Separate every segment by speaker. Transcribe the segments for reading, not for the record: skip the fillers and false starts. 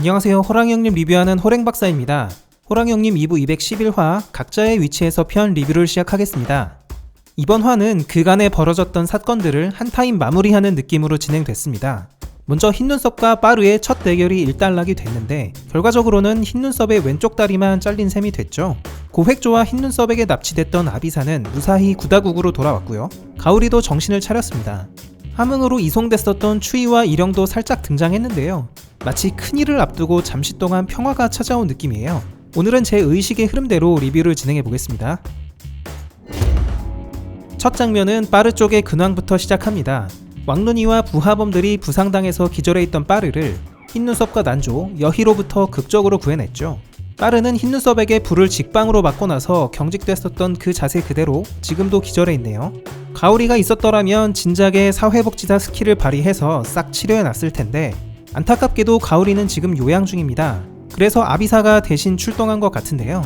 Speaker 1: 안녕하세요. 호랑이 형님 리뷰하는 호랭박사입니다. 호랑이 형님 2부 211화 각자의 위치에서 편 리뷰를 시작하겠습니다. 이번 화는 그간에 벌어졌던 사건들을 한 타임 마무리하는 느낌으로 진행됐습니다. 먼저 흰눈썹과 빠르의 첫 대결이 일단락이 됐는데 결과적으로는 흰눈썹의 왼쪽 다리만 잘린 셈이 됐죠. 고획조와 흰눈썹에게 납치됐던 아비사는 무사히 구다국으로 돌아왔고요. 가오리도 정신을 차렸습니다. 함흥으로 이송됐었던 추이와 일영도 살짝 등장했는데요. 마치 큰일을 앞두고 잠시 동안 평화가 찾아온 느낌이에요. 오늘은 제 의식의 흐름대로 리뷰를 진행해보겠습니다. 첫 장면은 빠르 쪽의 근황부터 시작합니다. 왕눈이와 부하범들이 부상당해서 기절해 있던 빠르를 흰눈썹과 난조, 여희로부터 극적으로 구해냈죠. 빠르는 흰눈썹에게 불을 직방으로 맞고 나서 경직됐었던 그 자세 그대로 지금도 기절해 있네요. 가오리가 있었더라면 진작에 사회복지사 스킬을 발휘해서 싹 치료해놨을 텐데 안타깝게도 가오리는 지금 요양 중입니다. 그래서 아비사가 대신 출동한 것 같은데요.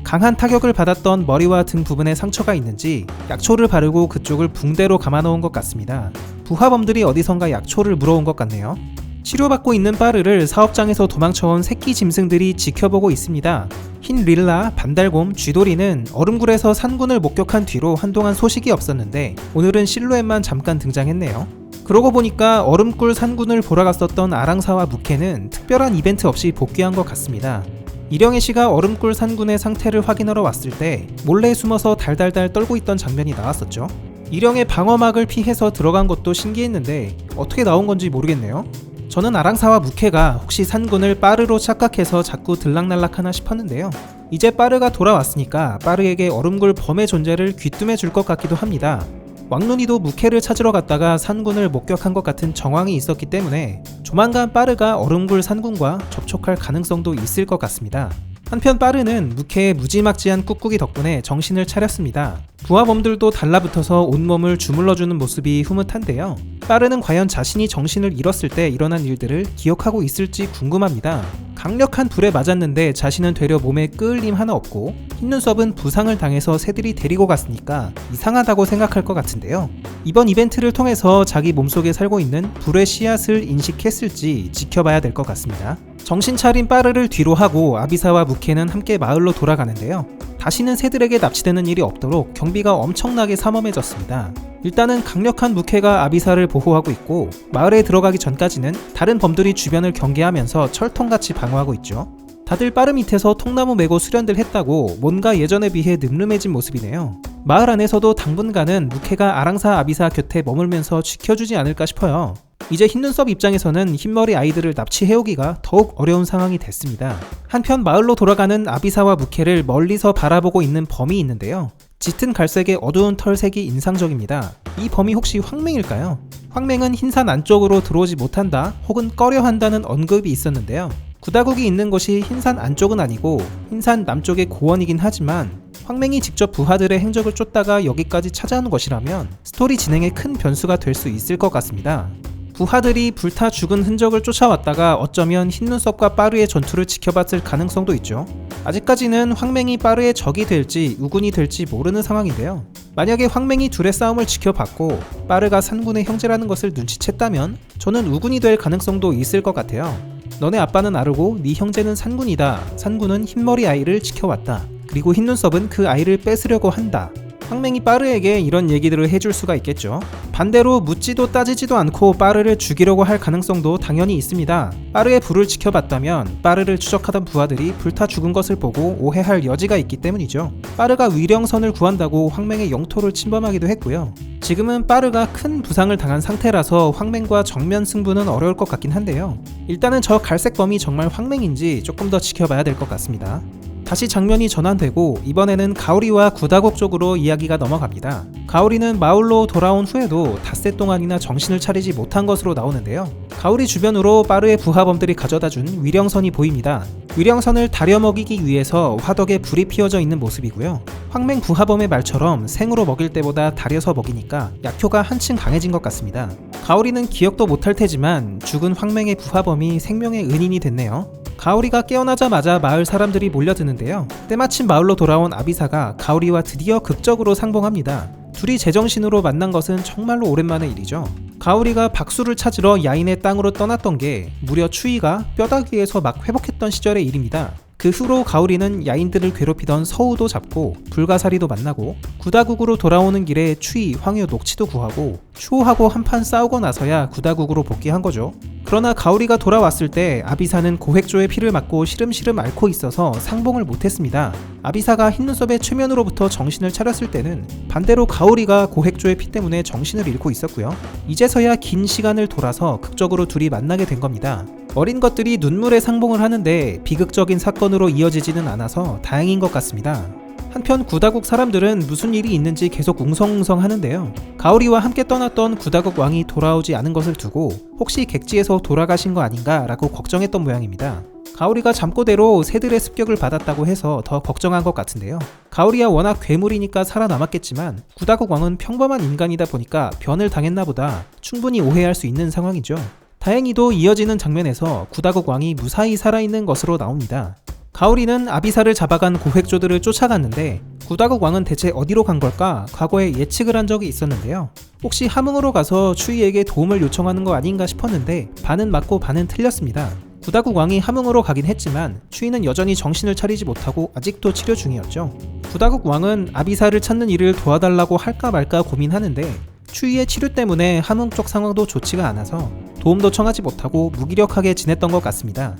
Speaker 1: 강한 타격을 받았던 머리와 등 부분에 상처가 있는지 약초를 바르고 그쪽을 붕대로 감아놓은 것 같습니다. 부하범들이 어디선가 약초를 물어온 것 같네요. 치료받고 있는 빠르를 사업장에서 도망쳐온 새끼 짐승들이 지켜보고 있습니다. 흰 릴라, 반달곰, 쥐돌이는 얼음굴에서 산군을 목격한 뒤로 한동안 소식이 없었는데 오늘은 실루엣만 잠깐 등장했네요. 그러고 보니까 얼음굴 산군을 보러 갔었던 아랑사와 무케는 특별한 이벤트 없이 복귀한 것 같습니다. 일영애 씨가 얼음굴 산군의 상태를 확인하러 왔을 때 몰래 숨어서 달달달 떨고 있던 장면이 나왔었죠. 일영의 방어막을 피해서 들어간 것도 신기했는데 어떻게 나온 건지 모르겠네요. 저는 아랑사와 무케가 혹시 산군을 빠르로 착각해서 자꾸 들락날락하나 싶었는데요. 이제 빠르가 돌아왔으니까 빠르에게 얼음굴 범의 존재를 귀뜸해 줄 것 같기도 합니다. 왕눈이도 무케를 찾으러 갔다가 산군을 목격한 것 같은 정황이 있었기 때문에 조만간 빠르가 얼음굴 산군과 접촉할 가능성도 있을 것 같습니다. 한편 빠르는 무케의 무지막지한 꾹꾹이 덕분에 정신을 차렸습니다. 부하범들도 달라붙어서 온몸을 주물러주는 모습이 흐뭇한데요. 빠르는 과연 자신이 정신을 잃었을 때 일어난 일들을 기억하고 있을지 궁금합니다. 강력한 불에 맞았는데 자신은 되려 몸에 끄을림 하나 없고 흰눈썹은 부상을 당해서 새들이 데리고 갔으니까 이상하다고 생각할 것 같은데요. 이번 이벤트를 통해서 자기 몸속에 살고 있는 불의 씨앗을 인식했을지 지켜봐야 될 것 같습니다. 정신 차린 빠르를 뒤로 하고 아비사와 무케는 함께 마을로 돌아가는데요. 다시는 새들에게 납치되는 일이 없도록 경비가 엄청나게 삼엄해졌습니다. 일단은 강력한 무케가 아비사를 보호하고 있고 마을에 들어가기 전까지는 다른 범들이 주변을 경계하면서 철통같이 방어하고 있죠. 다들 빠르 밑에서 통나무 메고 수련들 했다고 뭔가 예전에 비해 늠름해진 모습이네요. 마을 안에서도 당분간은 무케가 아랑사 아비사 곁에 머물면서 지켜주지 않을까 싶어요. 이제 흰눈썹 입장에서는 흰머리 아이들을 납치해오기가 더욱 어려운 상황이 됐습니다. 한편 마을로 돌아가는 아비사와 무케를 멀리서 바라보고 있는 범이 있는데요. 짙은 갈색의 어두운 털색이 인상적입니다. 이 범이 혹시 황맹일까요? 황맹은 흰산 안쪽으로 들어오지 못한다 혹은 꺼려한다는 언급이 있었는데요. 구다국이 있는 곳이 흰산 안쪽은 아니고 흰산 남쪽의 고원이긴 하지만 황맹이 직접 부하들의 행적을 쫓다가 여기까지 찾아오는 것이라면 스토리 진행에 큰 변수가 될 수 있을 것 같습니다. 부하들이 불타 죽은 흔적을 쫓아왔다가 어쩌면 흰눈썹과 빠르의 전투를 지켜봤을 가능성도 있죠. 아직까지는 황맹이 빠르의 적이 될지 우군이 될지 모르는 상황인데요. 만약에 황맹이 둘의 싸움을 지켜봤고 빠르가 산군의 형제라는 것을 눈치챘다면 저는 우군이 될 가능성도 있을 것 같아요. 너네 아빠는 아르고 네 형제는 산군이다. 산군은 흰머리 아이를 지켜왔다. 그리고 흰눈썹은 그 아이를 뺏으려고 한다. 황맹이 빠르에게 이런 얘기들을 해줄 수가 있겠죠. 반대로 묻지도 따지지도 않고 빠르를 죽이려고 할 가능성도 당연히 있습니다. 빠르의 불을 지켜봤다면 빠르를 추적하던 부하들이 불타 죽은 것을 보고 오해할 여지가 있기 때문이죠. 빠르가 위령선을 구한다고 황맹의 영토를 침범하기도 했고요. 지금은 빠르가 큰 부상을 당한 상태라서 황맹과 정면 승부는 어려울 것 같긴 한데요. 일단은 저 갈색범이 정말 황맹인지 조금 더 지켜봐야 될 것 같습니다. 다시 장면이 전환되고 이번에는 가오리와 구다국 쪽으로 이야기가 넘어갑니다. 가오리는 마을로 돌아온 후에도 닷새 동안이나 정신을 차리지 못한 것으로 나오는데요. 가오리 주변으로 빠르의 부하범들이 가져다준 위령선이 보입니다. 위령선을 다려먹이기 위해서 화덕에 불이 피워져 있는 모습이고요. 황맹 부하범의 말처럼 생으로 먹일 때보다 다려서 먹이니까 약효가 한층 강해진 것 같습니다. 가오리는 기억도 못할 테지만 죽은 황맹의 부하범이 생명의 은인이 됐네요. 가오리가 깨어나자마자 마을 사람들이 몰려드는데요. 때마침 마을로 돌아온 아비사가 가오리와 드디어 극적으로 상봉합니다. 둘이 제정신으로 만난 것은 정말로 오랜만의 일이죠. 가오리가 박수를 찾으러 야인의 땅으로 떠났던 게 무려 추이가 뼈다귀에서 막 회복했던 시절의 일입니다. 그 후로 가오리는 야인들을 괴롭히던 서우도 잡고 불가사리도 만나고 구다국으로 돌아오는 길에 추이, 황유, 녹치도 구하고 추호하고 한판 싸우고 나서야 구다국으로 복귀한 거죠. 그러나 가오리가 돌아왔을 때 아비사는 고획조의 피를 맞고 시름시름 앓고 있어서 상봉을 못했습니다. 아비사가 흰눈썹의 최면으로부터 정신을 차렸을 때는 반대로 가오리가 고획조의 피 때문에 정신을 잃고 있었고요. 이제서야 긴 시간을 돌아서 극적으로 둘이 만나게 된 겁니다. 어린 것들이 눈물에 상봉을 하는데 비극적인 사건으로 이어지지는 않아서 다행인 것 같습니다. 한편 구다국 사람들은 무슨 일이 있는지 계속 웅성웅성 하는데요. 가오리와 함께 떠났던 구다국 왕이 돌아오지 않은 것을 두고 혹시 객지에서 돌아가신 거 아닌가 라고 걱정했던 모양입니다. 가오리가 잠꼬대로 새들의 습격을 받았다고 해서 더 걱정한 것 같은데요. 가오리야 워낙 괴물이니까 살아남았겠지만 구다국 왕은 평범한 인간이다 보니까 변을 당했나 보다 충분히 오해할 수 있는 상황이죠. 다행히도 이어지는 장면에서 구다국 왕이 무사히 살아있는 것으로 나옵니다. 가오리는 아비사를 잡아간 고획조들을 쫓아갔는데 구다국 왕은 대체 어디로 간 걸까 과거에 예측을 한 적이 있었는데요. 혹시 함흥으로 가서 추이에게 도움을 요청하는 거 아닌가 싶었는데 반은 맞고 반은 틀렸습니다. 구다국 왕이 함흥으로 가긴 했지만 추이는 여전히 정신을 차리지 못하고 아직도 치료 중이었죠. 구다국 왕은 아비사를 찾는 일을 도와달라고 할까 말까 고민하는데 추이의 치료 때문에 함흥 쪽 상황도 좋지가 않아서 도움도 청하지 못하고 무기력하게 지냈던 것 같습니다.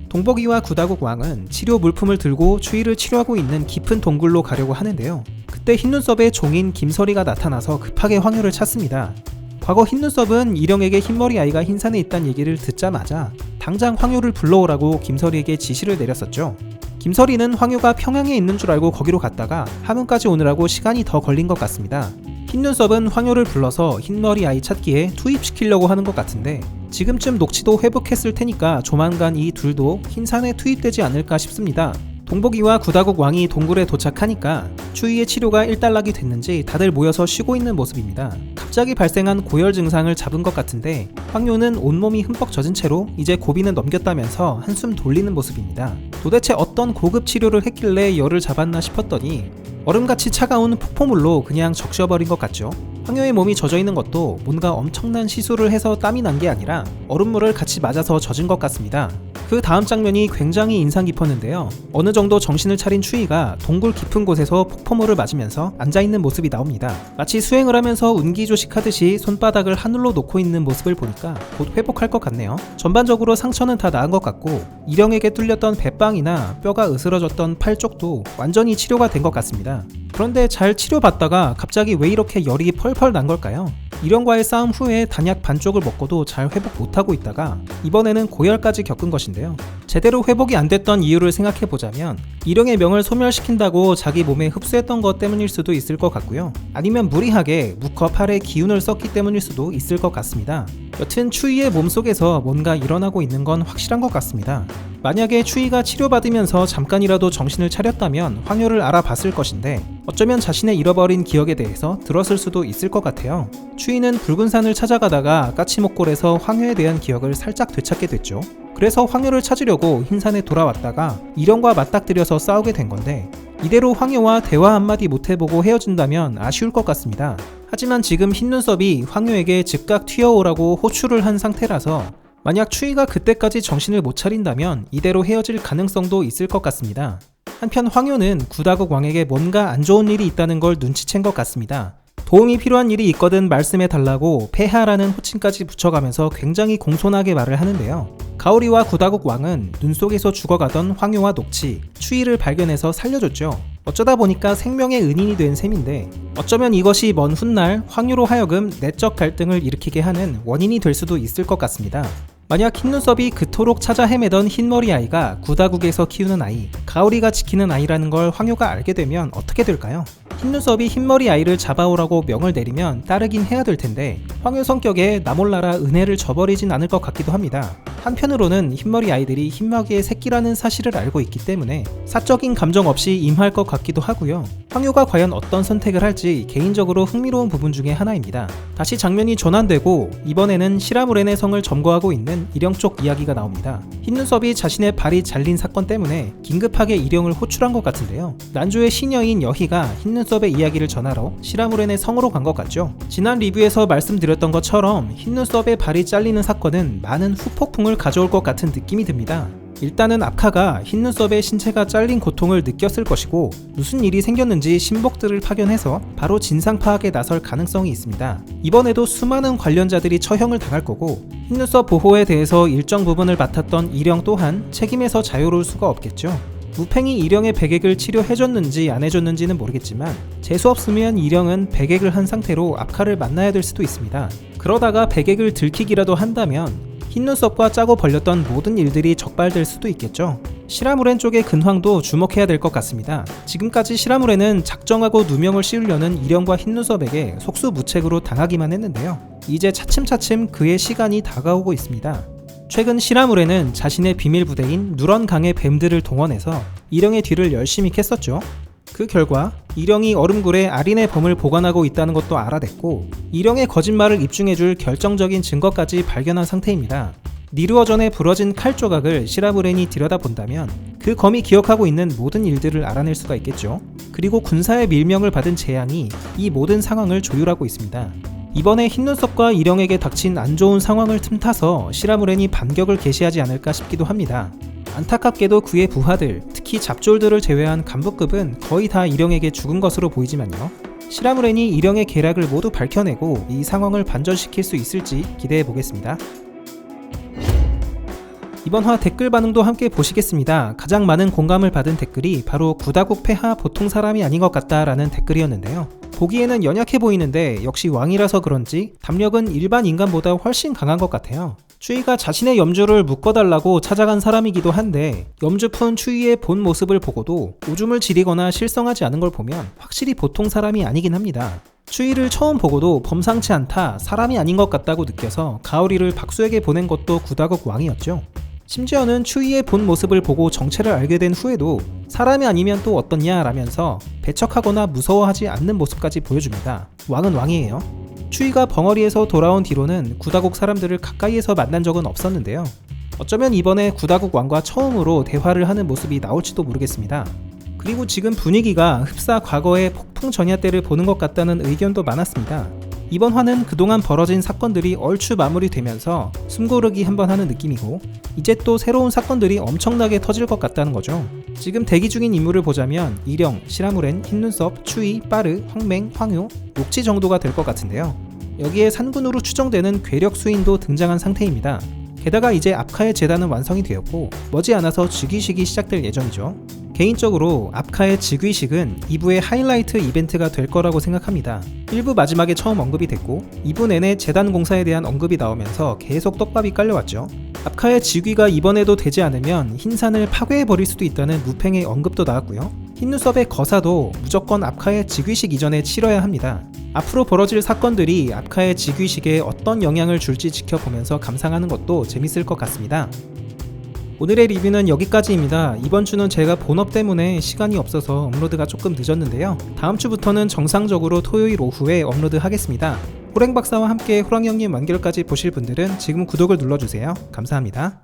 Speaker 1: 동복이와 구다국 왕은 치료 물품을 들고 추이를 치료하고 있는 깊은 동굴로 가려고 하는데요. 그때 흰눈썹의 종인 김설이가 나타나서 급하게 황유를 찾습니다. 과거 흰눈썹은 일영에게 흰머리 아이가 흰산에 있다는 얘기를 듣자마자 당장 황유를 불러오라고 김설이에게 지시를 내렸었죠. 김설이는 황유가 평양에 있는 줄 알고 거기로 갔다가 함흥까지 오느라고 시간이 더 걸린 것 같습니다. 흰눈썹은 황유를 불러서 흰머리 아이 찾기에 투입시키려고 하는 것 같은데 지금쯤 녹치도 회복했을 테니까 조만간 이 둘도 흰산에 투입되지 않을까 싶습니다. 동복이와 구다국 왕이 동굴에 도착하니까 추이의 치료가 일단락이 됐는지 다들 모여서 쉬고 있는 모습입니다. 갑자기 발생한 고열 증상을 잡은 것 같은데 황유는 온몸이 흠뻑 젖은 채로 이제 고비는 넘겼다면서 한숨 돌리는 모습입니다. 도대체 어떤 고급 치료를 했길래 열을 잡았나 싶었더니 얼음같이 차가운 폭포물로 그냥 적셔버린 것 같죠. 황유의 몸이 젖어있는 것도 뭔가 엄청난 시술을 해서 땀이 난 게 아니라 얼음물을 같이 맞아서 젖은 것 같습니다. 그 다음 장면이 굉장히 인상 깊었는데요. 어느 정도 정신을 차린 추이가 동굴 깊은 곳에서 폭포물을 맞으면서 앉아있는 모습이 나옵니다. 마치 수행을 하면서 운기조식하듯이 손바닥을 하늘로 놓고 있는 모습을 보니까 곧 회복할 것 같네요. 전반적으로 상처는 다 나은 것 같고 일영에게 뚫렸던 배빵이나 뼈가 으스러졌던 팔 쪽도 완전히 치료가 된 것 같습니다. 그런데 잘 치료받다가 갑자기 왜 이렇게 열이 펄펄 난 걸까요? 일영과의 싸움 후에 단약 반쪽을 먹고도 잘 회복 못하고 있다가 이번에는 고열까지 겪은 것인데요. 제대로 회복이 안 됐던 이유를 생각해보자면 일영의 명을 소멸시킨다고 자기 몸에 흡수했던 것 때문일 수도 있을 것 같고요. 아니면 무리하게 묵허 팔에 기운을 썼기 때문일 수도 있을 것 같습니다. 여튼 추이의 몸속에서 뭔가 일어나고 있는 건 확실한 것 같습니다. 만약에 추이가 치료받으면서 잠깐이라도 정신을 차렸다면 황유를 알아봤을 것인데 어쩌면 자신의 잃어버린 기억에 대해서 들었을 수도 있을 것 같아요. 추이는 붉은 산을 찾아가다가 까치목골에서 황유에 대한 기억을 살짝 되찾게 됐죠. 그래서 황유를 찾으려고 흰산에 돌아왔다가 일영과 맞닥뜨려서 싸우게 된 건데 이대로 황유와 대화 한마디 못해보고 헤어진다면 아쉬울 것 같습니다. 하지만 지금 흰눈썹이 황유에게 즉각 튀어오라고 호출을 한 상태라서 만약 추이가 그때까지 정신을 못 차린다면 이대로 헤어질 가능성도 있을 것 같습니다. 한편 황유는 구다국 왕에게 뭔가 안 좋은 일이 있다는 걸 눈치챈 것 같습니다. 도움이 필요한 일이 있거든 말씀해 달라고 폐하라는 호칭까지 붙여가면서 굉장히 공손하게 말을 하는데요. 가오리와 구다국 왕은 눈 속에서 죽어가던 황유와 녹치, 추이를 발견해서 살려줬죠. 어쩌다 보니까 생명의 은인이 된 셈인데 어쩌면 이것이 먼 훗날 황유로 하여금 내적 갈등을 일으키게 하는 원인이 될 수도 있을 것 같습니다. 만약 흰눈썹이 그토록 찾아 헤매던 흰머리 아이가 구다국에서 키우는 아이, 가오리가 지키는 아이라는 걸 황유가 알게 되면 어떻게 될까요? 흰눈썹이 흰머리 아이를 잡아오라고 명을 내리면 따르긴 해야 될 텐데 황유 성격에 나 몰라라 은혜를 저버리진 않을 것 같기도 합니다. 한편으로는 흰머리 아이들이 흰마귀의 새끼라는 사실을 알고 있기 때문에 사적인 감정 없이 임할 것 같기도 하고요. 황효가 과연 어떤 선택을 할지 개인적으로 흥미로운 부분 중에 하나입니다. 다시 장면이 전환되고 이번에는 시라무렌의 성을 점거하고 있는 일영 쪽 이야기가 나옵니다. 흰눈썹이 자신의 발이 잘린 사건 때문에 긴급하게 일영을 호출한 것 같은데요. 난조의 시녀인 여희가 흰눈썹의 이야기를 전하러 시라무렌의 성으로 간 것 같죠. 지난 리뷰에서 말씀드렸던 것처럼 흰눈썹의 발이 잘리는 사건은 많은 후폭풍을 가져올 것 같은 느낌이 듭니다. 일단은 아카가 흰눈썹의 신체가 잘린 고통을 느꼈을 것이고 무슨 일이 생겼는지 신복들을 파견해서 바로 진상 파악에 나설 가능성이 있습니다. 이번에도 수많은 관련자들이 처형을 당할 거고 흰눈썹 보호에 대해서 일정 부분을 맡았던 일영 또한 책임에서 자유로울 수가 없겠죠. 무팽이 일영의 백액을 치료해줬는지 안 해줬는지는 모르겠지만 재수없으면 일영은 백액을 한 상태로 아카를 만나야 될 수도 있습니다. 그러다가 백액을 들키기라도 한다면 흰눈썹과 짜고 벌렸던 모든 일들이 적발될 수도 있겠죠. 시라무렌 쪽의 근황도 주목해야 될 것 같습니다. 지금까지 시라무렌은 작정하고 누명을 씌우려는 일영과 흰눈썹에게 속수무책으로 당하기만 했는데요. 이제 차츰차츰 그의 시간이 다가오고 있습니다. 최근 시라무렌은 자신의 비밀 부대인 누런강의 뱀들을 동원해서 일영의 뒤를 열심히 캤었죠. 그 결과 일영이 얼음굴에 아린의 범을 보관하고 있다는 것도 알아냈고 일영의 거짓말을 입증해줄 결정적인 증거까지 발견한 상태입니다. 니르어 전에 부러진 칼 조각을 시라무렌이 들여다본다면 그 검이 기억하고 있는 모든 일들을 알아낼 수가 있겠죠. 그리고 군사의 밀명을 받은 재앙이 이 모든 상황을 조율하고 있습니다. 이번에 흰눈썹과 일영에게 닥친 안 좋은 상황을 틈타서 시라무렌이 반격을 개시하지 않을까 싶기도 합니다. 안타깝게도 그의 부하들, 특히 잡졸들을 제외한 간부급은 거의 다 일영에게 죽은 것으로 보이지만요. 시라무렌이 일영의 계략을 모두 밝혀내고 이 상황을 반전시킬 수 있을지 기대해 보겠습니다. 이번 화 댓글 반응도 함께 보시겠습니다. 가장 많은 공감을 받은 댓글이 바로 구다국 폐하 보통 사람이 아닌 것 같다 라는 댓글이었는데요. 보기에는 연약해 보이는데 역시 왕이라서 그런지 담력은 일반 인간보다 훨씬 강한 것 같아요. 추이가 자신의 염주를 묶어달라고 찾아간 사람이기도 한데 염주푼 추이의 본 모습을 보고도 오줌을 지리거나 실성하지 않은 걸 보면 확실히 보통 사람이 아니긴 합니다. 추이를 처음 보고도 범상치 않다, 사람이 아닌 것 같다고 느껴서 가오리를 박수에게 보낸 것도 구다국 왕이었죠. 심지어는 추이의 본 모습을 보고 정체를 알게 된 후에도 사람이 아니면 또 어떻냐 라면서 배척하거나 무서워하지 않는 모습까지 보여줍니다. 왕은 왕이에요. 추이가 벙어리에서 돌아온 뒤로는 구다국 사람들을 가까이에서 만난 적은 없었는데요. 어쩌면 이번에 구다국 왕과 처음으로 대화를 하는 모습이 나올지도 모르겠습니다. 그리고 지금 분위기가 흡사 과거의 폭풍 전야 때를 보는 것 같다는 의견도 많았습니다. 이번 화는 그동안 벌어진 사건들이 얼추 마무리되면서 숨고르기 한번 하는 느낌이고 이제 또 새로운 사건들이 엄청나게 터질 것 같다는 거죠. 지금 대기 중인 인물을 보자면 일영, 시라무렌, 흰눈썹, 추이, 빠르, 황맹, 황효, 옥치 정도가 될 것 같은데요. 여기에 산군으로 추정되는 괴력 수인도 등장한 상태입니다. 게다가 이제 압카의 재단은 완성이 되었고 머지않아서 즉위식이 시작될 예정이죠. 개인적으로 압카의 즉위식은 2부의 하이라이트 이벤트가 될 거라고 생각합니다. 1부 마지막에 처음 언급이 됐고 2부 내내 재단 공사에 대한 언급이 나오면서 계속 떡밥이 깔려왔죠. 압카의 즉위가 이번에도 되지 않으면 흰산을 파괴해버릴 수도 있다는 무팽의 언급도 나왔고요. 흰눈썹의 거사도 무조건 압카의 즉위식 이전에 치러야 합니다. 앞으로 벌어질 사건들이 압카의 즉위식에 어떤 영향을 줄지 지켜보면서 감상하는 것도 재밌을 것 같습니다. 오늘의 리뷰는 여기까지입니다. 이번 주는 제가 본업 때문에 시간이 없어서 업로드가 조금 늦었는데요. 다음 주부터는 정상적으로 토요일 오후에 업로드 하겠습니다. 호랭박사와 함께 호랑이형님 완결까지 보실 분들은 지금 구독을 눌러주세요. 감사합니다.